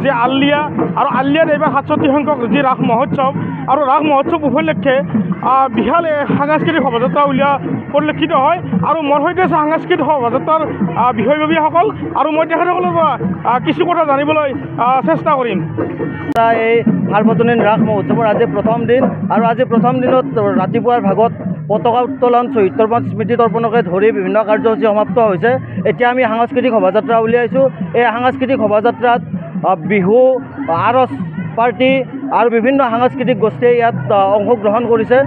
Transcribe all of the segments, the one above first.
যে আলিয়া আৰু আলিয়াৰ এইবাৰ 67 সংখ্যক যি ৰাস মহোৎসৱ আৰু ৰাস মহোৎসৱ উপলক্ষে বিশাল সাংস্কৃতিক শোভাযাত্ৰা উলিওৱা পৰিলক্ষিত হয় আৰু মোৰ সৈতে আছে সাংস্কৃতিক শোভাযাত্ৰাৰ বিষয়ববীয়াসকল আৰু মই তেখেতসকলৰ পৰা কিছু কথা জানিবলৈ চেষ্টা কৰিম। এই সাৰ্বজনীন ৰাস মহোৎসৱৰ আজি প্ৰথম দিন আৰু আজি প্ৰথম দিনত ৰাতিপুৱাৰ ভাগত পতাকা উত্তোলন, শ্বহীদ স্মৃতি তৰ্পণকে ধৰি বিভিন্ন কাৰ্যসূচী সমাপ্ত হৈছে। এতিয়া আমি সাংস্কৃতিক শোভাযাত্ৰা উলিয়াইছোঁ। এই সাংস্কৃতিক শোভাযাত্ৰাত বিহু, আৰচ পাৰ্টি আৰু বিভিন্ন সাংস্কৃতিক গোষ্ঠীয়ে ইয়াত অংশগ্ৰহণ কৰিছে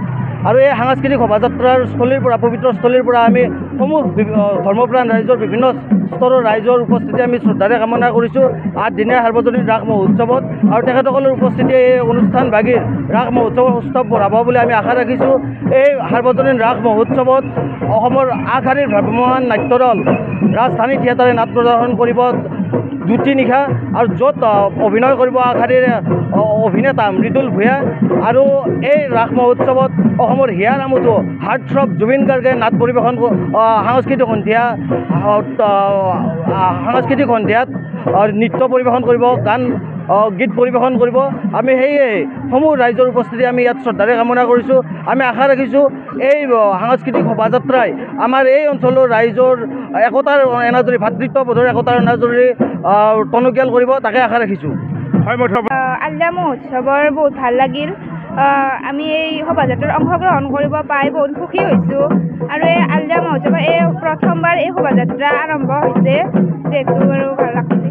আৰু এই সাংস্কৃতিক শোভাযাত্ৰাৰ স্থলীৰ পৰা পবিত্ৰ স্থলীৰ পৰা আমি সমূহ ধৰ্মপ্ৰাণ ৰাইজৰ বিভিন্ন স্তৰৰ ৰাইজৰ উপস্থিতি আমি শ্ৰদ্ধাৰে কামনা কৰিছোঁ 8 দিনীয়া সাৰ্বজনীন ৰাস মহোৎসৱত আৰু তেখেতসকলৰ উপস্থিতিয়ে এই অনুষ্ঠান ভাগিৰ ৰাস মহোৎসৱৰ উৎসৱ বঢ়াব বুলি আমি আশা ৰাখিছোঁ। এই সাৰ্বজনীন ৰাস মহোৎসৱত অসমৰ আগশাৰীৰ ভ্ৰাম্যমাণ নাট্য দল ৰাজধানী থিয়েটাৰে নাট প্ৰদৰ্শন কৰিব দুটি নিশা আৰু য'ত অভিনয় কৰিব আগশাৰীৰ অভিনেতা মৃদুল ভূঞা আৰু এই ৰাস মহোৎসৱত অসমৰ হিয়াৰ আমঠু হাৰ্টথ্ৰব জুবিন গাৰ্গে নাট পৰিৱেশন সাংস্কৃতিক সন্ধিয়াত নৃত্য পৰিৱেশন কৰিব, গীত পৰিৱেশন কৰিব। আমি সেয়ে সমূহ ৰাইজৰ উপস্থিতি আমি ইয়াত শ্ৰদ্ধাৰে কামনা কৰিছোঁ। আমি আশা ৰাখিছোঁ এই সাংস্কৃতিক শোভাযাত্ৰাই আমাৰ এই অঞ্চলৰ ৰাইজৰ একতাৰ এনাজৰী, ভাতৃত্ববোধৰ একতাৰ এনাজৰী টনকিয়াল কৰিব, তাকে আশা ৰাখিছোঁ। আলিয়া মহোৎসৱৰ বহুত ভাল লাগিল। আমি এই শোভাযাত্ৰাত অংশগ্ৰহণ কৰিব পাই বহুত সুখী হৈছোঁ আৰু এই আলিয়া মহোৎসৱৰ এই প্ৰথমবাৰ এই শোভাযাত্ৰা আৰম্ভ হৈছে, যিহেতু আৰু ভাল লাগিছে।